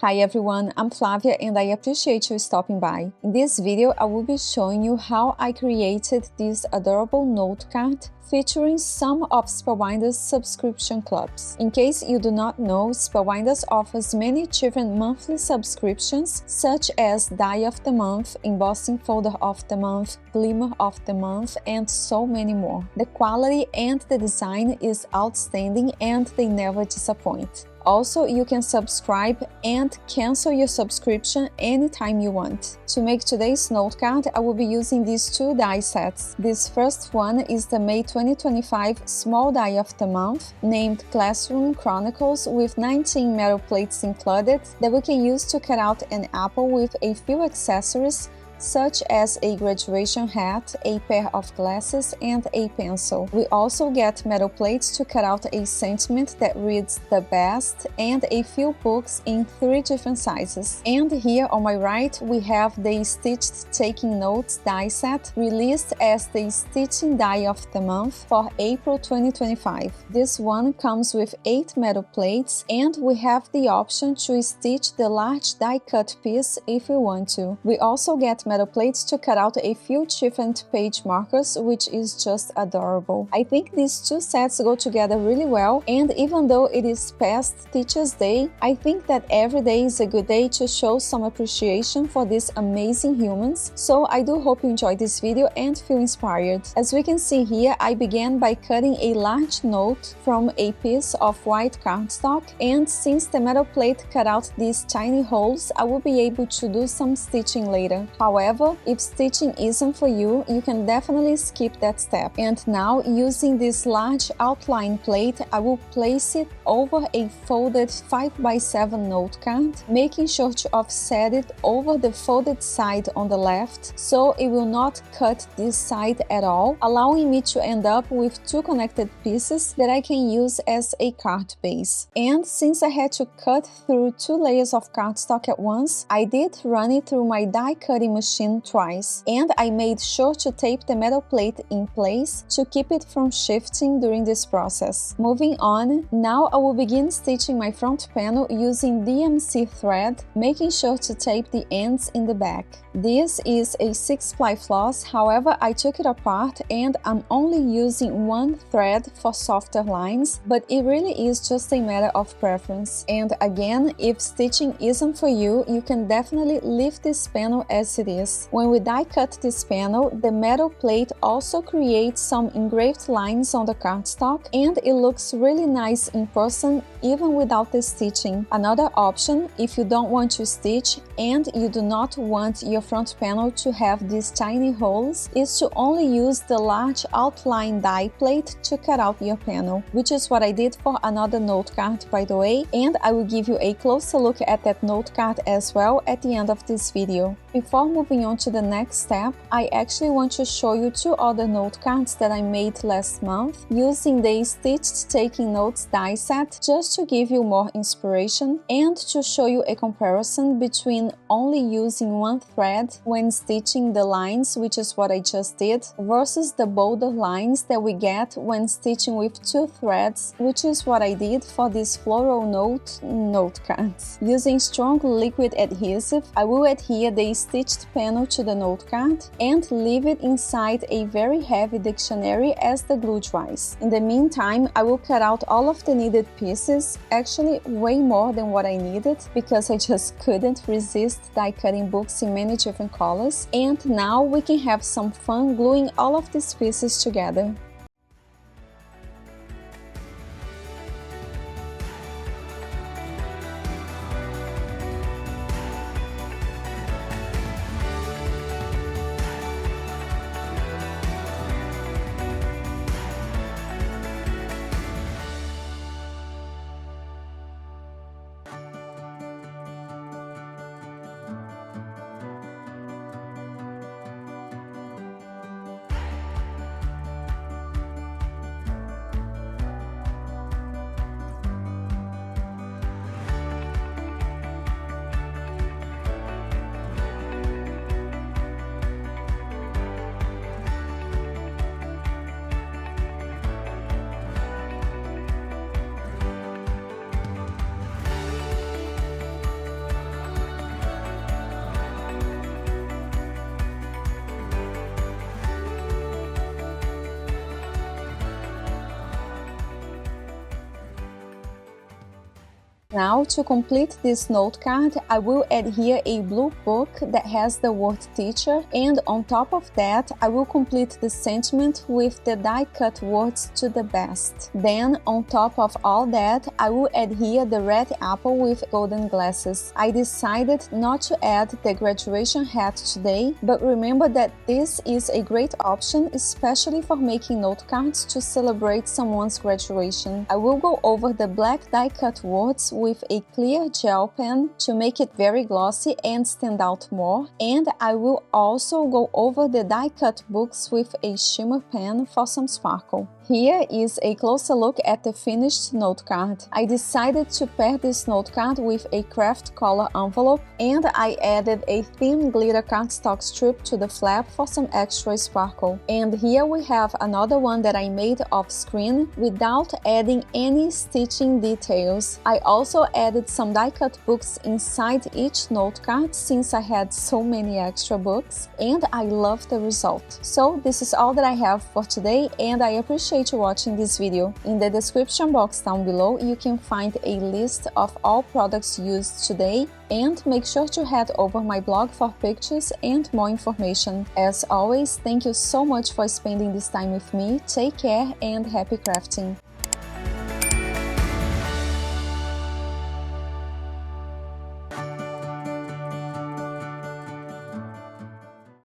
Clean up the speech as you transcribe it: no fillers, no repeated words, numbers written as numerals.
Hi everyone, I'm Flavia and I appreciate you stopping by. In this video, I will be showing you how I created this adorable note card featuring some of Spellbinders subscription clubs. In case you do not know, Spellbinders offers many different monthly subscriptions such as Die of the Month, Embossing Folder of the Month, Glimmer of the Month, and so many more. The quality and the design is outstanding and they never disappoint. Also, you can subscribe and cancel your subscription anytime you want. To make today's note card, I will be using these two die sets. This first one is the May 2025 Small Die of the Month, named Classroom Chronicles, with 19 metal plates included that we can use to cut out an apple with a few accessories such as a graduation hat, a pair of glasses, and a pencil. We also get metal plates to cut out a sentiment that reads "the best" and a few books in 3 different sizes. And here on my right we have the Stitched Taking Notes die set, released as the Stitching Die of the Month for April 2025. This one comes with 8 metal plates, and we have the option to stitch the large die cut piece if we want to. We also get metal plates to cut out a few different page markers, which is just adorable. I think these two sets go together really well, and even though it is past Teacher's Day, I think that every day is a good day to show some appreciation for these amazing humans, so I do hope you enjoyed this video and feel inspired. As we can see here, I began by cutting a large note from a piece of white cardstock, and since the metal plate cut out these tiny holes, I will be able to do some stitching later. However, if stitching isn't for you, you can definitely skip that step. And now, using this large outline plate, I will place it over a folded 5x7 note card, making sure to offset it over the folded side on the left, so it will not cut this side at all, allowing me to end up with 2 connected pieces that I can use as a card base. And since I had to cut through 2 layers of cardstock at once, I did run it through my die cutting machine twice, and I made sure to tape the metal plate in place to keep it from shifting during this process. Moving on, now I will begin stitching my front panel using DMC thread, making sure to tape the ends in the back. This is a 6-ply floss, however I took it apart and I'm only using 1 thread for softer lines, but it really is just a matter of preference. And again, if stitching isn't for you, you can definitely leave this panel as it is. When we die cut this panel, the metal plate also creates some engraved lines on the cardstock, and it looks really nice in person even without the stitching. Another option, if you don't want to stitch and you do not want your front panel to have these tiny holes, is to only use the large outline die plate to cut out your panel, which is what I did for another note card, by the way, and I will give you a closer look at that note card as well at the end of this video. Before moving on to the next step, I actually want to show you 2 other note cards that I made last month using the Stitched Taking Notes die set, just to give you more inspiration and to show you a comparison between only using 1 thread when stitching the lines, which is what I just did, versus the bolder lines that we get when stitching with 2 threads, which is what I did for these floral note cards. Using strong liquid adhesive, I will adhere the stitched panel to the note card and leave it inside a very heavy dictionary as the glue dries. In the meantime, I will cut out all of the needed pieces, actually way more than what I needed because I just couldn't resist die cutting books in many different colors, and now we can have some fun gluing all of these pieces together. Now, to complete this note card, I will add here a blue book that has the word teacher, and on top of that, I will complete the sentiment with the die-cut words to the best. Then, on top of all that, I will add here the red apple with golden glasses. I decided not to add the graduation hat today, but remember that this is a great option, especially for making note cards to celebrate someone's graduation. I will go over the black die-cut words with a clear gel pen to make it very glossy and stand out more, and I will also go over the die-cut books with a shimmer pen for some sparkle. Here is a closer look at the finished note card. I decided to pair this note card with a craft color envelope, and I added a thin glitter cardstock strip to the flap for some extra sparkle. And here we have another one that I made off screen without adding any stitching details. I also added some die-cut books inside each note card since I had so many extra books, and I love the result. So this is all that I have for today, and I appreciate you watching this video. In the description box down below, you can find a list of all products used today, and make sure to head over my blog for pictures and more information. As always, thank you so much for spending this time with me. Take care and happy crafting!